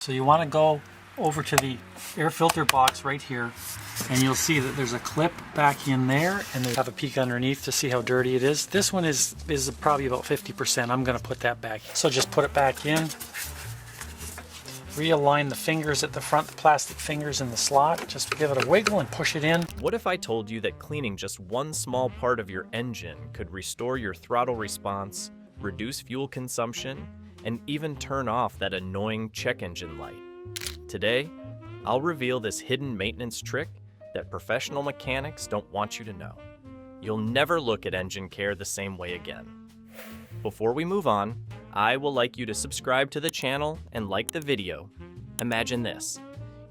So you want to go over to the air filter box right here, and you'll see that there's a clip back in there, and they have a peek underneath to see how dirty it is. This one is probably about 50%. I'm going to put that back. So just put it back in. Realign the fingers at the front, the plastic fingers in the slot. Just give it a wiggle and push it in. What if I told you that cleaning just one small part of your engine could restore your throttle response, reduce fuel consumption, and even turn off that annoying check engine light? Today, I'll reveal this hidden maintenance trick that professional mechanics don't want you to know. You'll never look at engine care the same way again. Before we move on, I will like you to subscribe to the channel and like the video. Imagine this.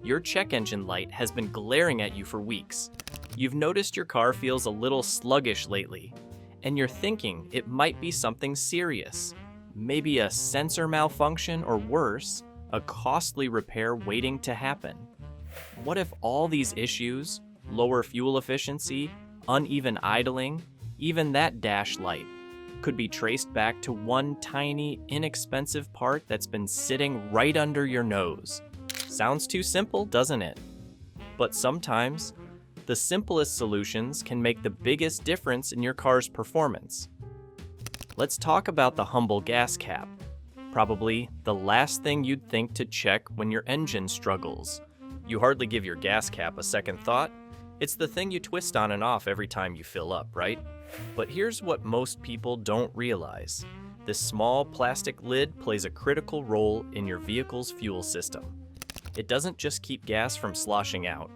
Your check engine light has been glaring at you for weeks. You've noticed your car feels a little sluggish lately, and you're thinking it might be something serious. Maybe a sensor malfunction, or worse, a costly repair waiting to happen. What if all these issues, lower fuel efficiency, uneven idling, even that dash light, could be traced back to one tiny, inexpensive part that's been sitting right under your nose? Sounds too simple, doesn't it? But sometimes, the simplest solutions can make the biggest difference in your car's performance. Let's talk about the humble gas cap. Probably the last thing you'd think to check when your engine struggles. You hardly give your gas cap a second thought. It's the thing you twist on and off every time you fill up, right? But here's what most people don't realize. This small plastic lid plays a critical role in your vehicle's fuel system. It doesn't just keep gas from sloshing out.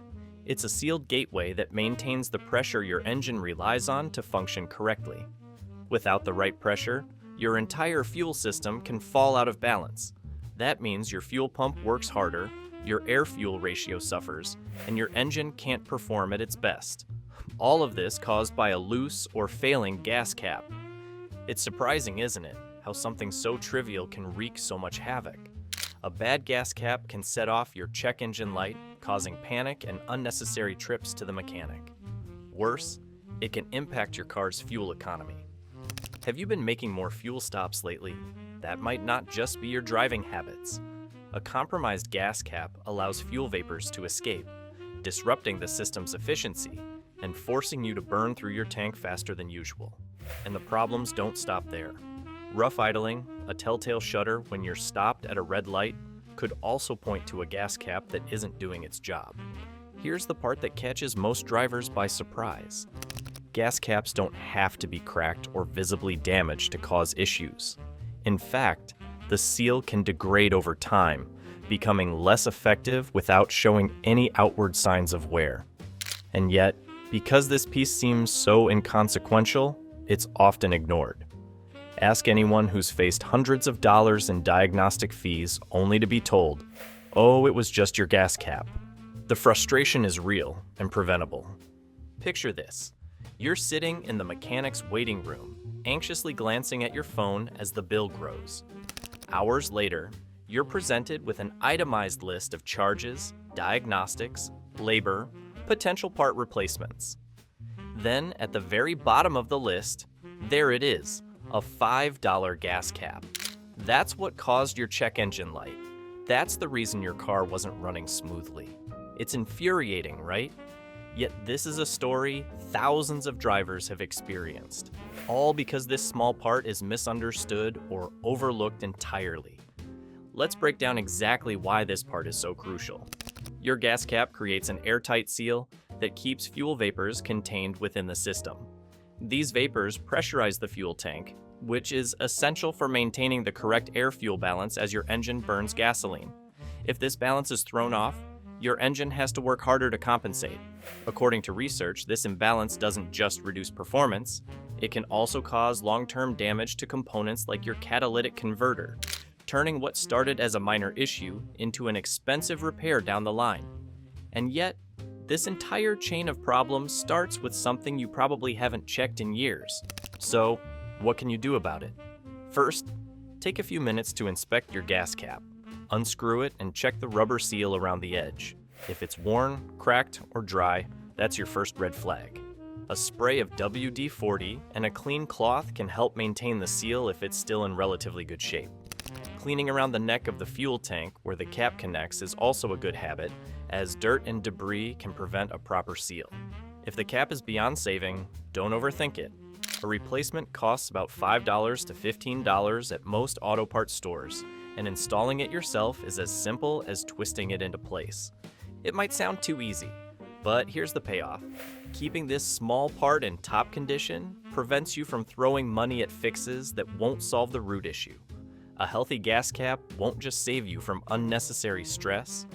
It's a sealed gateway that maintains the pressure your engine relies on to function correctly. Without the right pressure, your entire fuel system can fall out of balance. That means your fuel pump works harder, your air-fuel ratio suffers, and your engine can't perform at its best. All of this caused by a loose or failing gas cap. It's surprising, isn't it, how something so trivial can wreak so much havoc? A bad gas cap can set off your check engine light, causing panic and unnecessary trips to the mechanic. Worse, it can impact your car's fuel economy. Have you been making more fuel stops lately? That might not just be your driving habits. A compromised gas cap allows fuel vapors to escape, disrupting the system's efficiency and forcing you to burn through your tank faster than usual. And the problems don't stop there. Rough idling, a telltale shudder when you're stopped at a red light, could also point to a gas cap that isn't doing its job. Here's the part that catches most drivers by surprise. Gas caps don't have to be cracked or visibly damaged to cause issues. In fact, the seal can degrade over time, becoming less effective without showing any outward signs of wear. And yet, because this piece seems so inconsequential, it's often ignored. Ask anyone who's faced hundreds of dollars in diagnostic fees only to be told, "Oh, it was just your gas cap." The frustration is real and preventable. Picture this. You're sitting in the mechanic's waiting room, anxiously glancing at your phone as the bill grows. Hours later, you're presented with an itemized list of charges, diagnostics, labor, potential part replacements. Then, at the very bottom of the list, there it is, a $5 gas cap. That's what caused your check engine light. That's the reason your car wasn't running smoothly. It's infuriating, right? Yet this is a story thousands of drivers have experienced, all because this small part is misunderstood or overlooked entirely. Let's break down exactly why this part is so crucial. Your gas cap creates an airtight seal that keeps fuel vapors contained within the system. These vapors pressurize the fuel tank, which is essential for maintaining the correct air-fuel balance as your engine burns gasoline. If this balance is thrown off, your engine has to work harder to compensate. According to research, this imbalance doesn't just reduce performance, it can also cause long-term damage to components like your catalytic converter, turning what started as a minor issue into an expensive repair down the line. And yet, this entire chain of problems starts with something you probably haven't checked in years. So, what can you do about it? First, take a few minutes to inspect your gas cap. Unscrew it and check the rubber seal around the edge. If it's worn, cracked, or dry, that's your first red flag. A spray of WD-40 and a clean cloth can help maintain the seal if it's still in relatively good shape. Cleaning around the neck of the fuel tank where the cap connects is also a good habit, as dirt and debris can prevent a proper seal. If the cap is beyond saving, don't overthink it. A replacement costs about $5 to $15 at most auto parts stores, and installing it yourself is as simple as twisting it into place. It might sound too easy, but here's the payoff. Keeping this small part in top condition prevents you from throwing money at fixes that won't solve the root issue. A healthy gas cap won't just save you from unnecessary stress,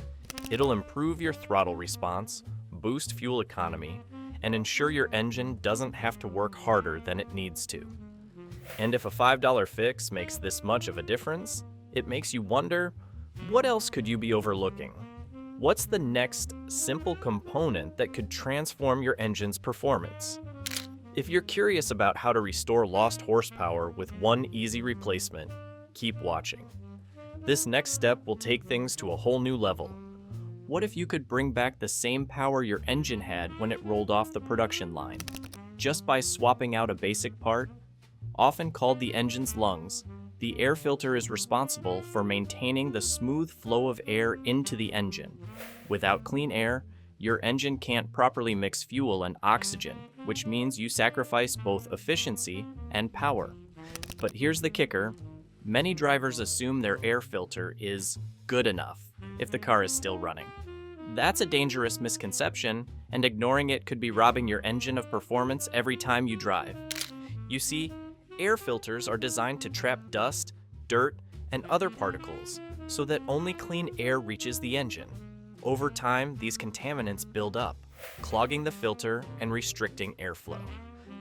it'll improve your throttle response, boost fuel economy, and ensure your engine doesn't have to work harder than it needs to. And if a $5 fix makes this much of a difference, it makes you wonder, what else could you be overlooking? What's the next simple component that could transform your engine's performance? If you're curious about how to restore lost horsepower with one easy replacement, keep watching. This next step will take things to a whole new level. What if you could bring back the same power your engine had when it rolled off the production line, just by swapping out a basic part? Often called the engine's lungs, the air filter is responsible for maintaining the smooth flow of air into the engine. Without clean air, your engine can't properly mix fuel and oxygen, which means you sacrifice both efficiency and power. But here's the kicker. Many drivers assume their air filter is good enough if the car is still running. That's a dangerous misconception, and ignoring it could be robbing your engine of performance every time you drive. You see, air filters are designed to trap dust, dirt, and other particles so that only clean air reaches the engine. Over time, these contaminants build up, clogging the filter and restricting airflow.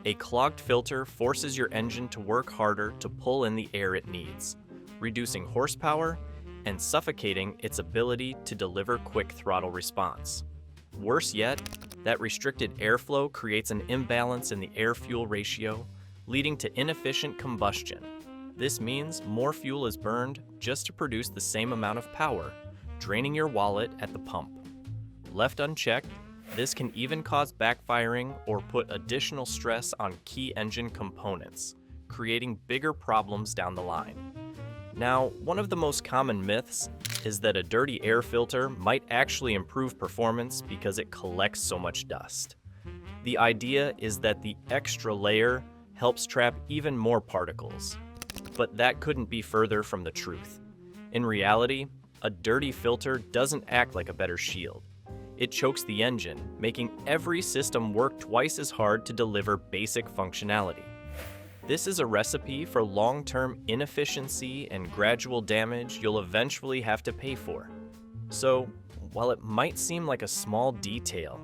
A clogged filter forces your engine to work harder to pull in the air it needs, reducing horsepower and suffocating its ability to deliver quick throttle response. Worse yet, that restricted airflow creates an imbalance in the air-fuel ratio, leading to inefficient combustion. This means more fuel is burned just to produce the same amount of power, draining your wallet at the pump. Left unchecked, this can even cause backfiring or put additional stress on key engine components, creating bigger problems down the line. Now, one of the most common myths is that a dirty air filter might actually improve performance because it collects so much dust. The idea is that the extra layer helps trap even more particles, but that couldn't be further from the truth. In reality, a dirty filter doesn't act like a better shield. It chokes the engine, making every system work twice as hard to deliver basic functionality. This is a recipe for long-term inefficiency and gradual damage you'll eventually have to pay for. So, while it might seem like a small detail,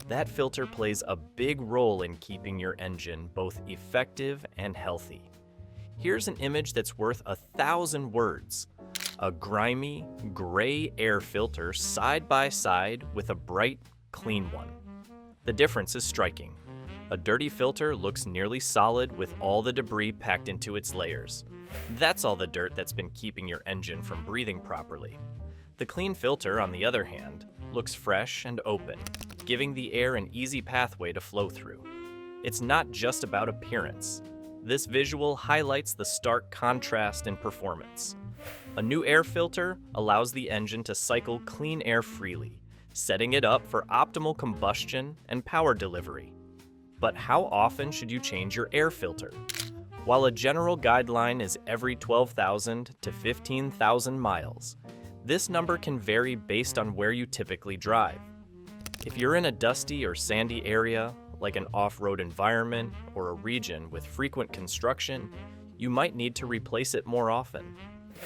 that filter plays a big role in keeping your engine both effective and healthy. Here's an image that's worth 1,000 words. A grimy, gray air filter side by side with a bright, clean one. The difference is striking. A dirty filter looks nearly solid with all the debris packed into its layers. That's all the dirt that's been keeping your engine from breathing properly. The clean filter, on the other hand, looks fresh and open, giving the air an easy pathway to flow through. It's not just about appearance. This visual highlights the stark contrast in performance. A new air filter allows the engine to cycle clean air freely, setting it up for optimal combustion and power delivery. But how often should you change your air filter? While a general guideline is every 12,000 to 15,000 miles, this number can vary based on where you typically drive. If you're in a dusty or sandy area, like an off-road environment or a region with frequent construction, you might need to replace it more often.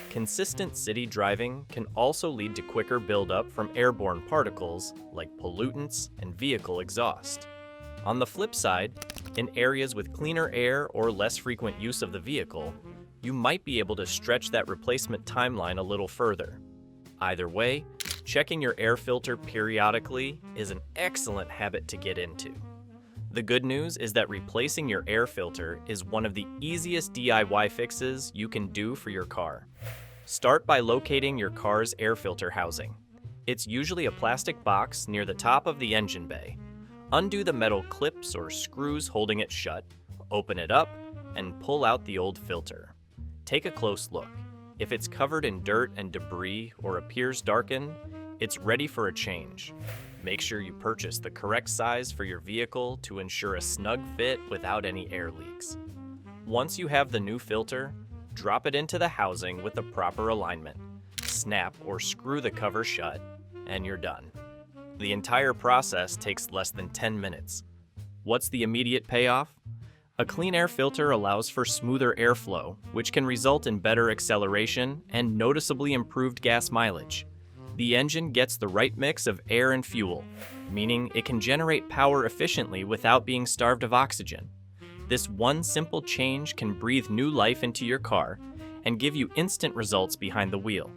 Consistent city driving can also lead to quicker buildup from airborne particles like pollutants and vehicle exhaust. On the flip side, in areas with cleaner air or less frequent use of the vehicle, you might be able to stretch that replacement timeline a little further. Either way, checking your air filter periodically is an excellent habit to get into. The good news is that replacing your air filter is one of the easiest DIY fixes you can do for your car. Start by locating your car's air filter housing. It's usually a plastic box near the top of the engine bay. Undo the metal clips or screws holding it shut, open it up, and pull out the old filter. Take a close look. If it's covered in dirt and debris or appears darkened, it's ready for a change. Make sure you purchase the correct size for your vehicle to ensure a snug fit without any air leaks. Once you have the new filter, drop it into the housing with the proper alignment. Snap or screw the cover shut, and you're done. The entire process takes less than 10 minutes. What's the immediate payoff? A clean air filter allows for smoother airflow, which can result in better acceleration and noticeably improved gas mileage. The engine gets the right mix of air and fuel, meaning it can generate power efficiently without being starved of oxygen. This one simple change can breathe new life into your car and give you instant results behind the wheel.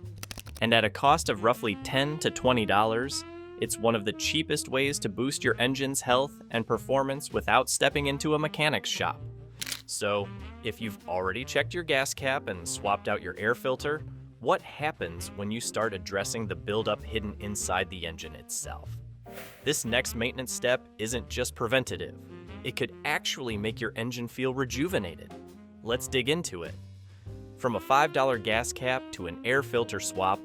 And at a cost of roughly $10 to $20, it's one of the cheapest ways to boost your engine's health and performance without stepping into a mechanic's shop. So, if you've already checked your gas cap and swapped out your air filter, what happens when you start addressing the buildup hidden inside the engine itself? This next maintenance step isn't just preventative. It could actually make your engine feel rejuvenated. Let's dig into it. From a $5 gas cap to an air filter swap,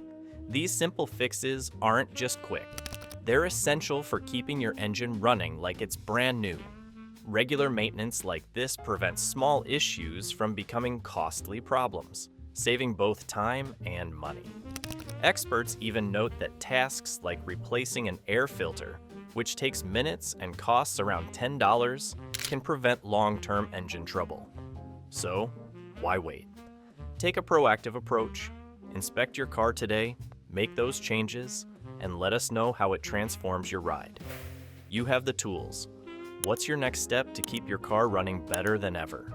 these simple fixes aren't just quick. They're essential for keeping your engine running like it's brand new. Regular maintenance like this prevents small issues from becoming costly problems, saving both time and money. Experts even note that tasks like replacing an air filter, which takes minutes and costs around $10, can prevent long-term engine trouble. So, why wait? Take a proactive approach. Inspect your car today, make those changes, and let us know how it transforms your ride. You have the tools. What's your next step to keep your car running better than ever?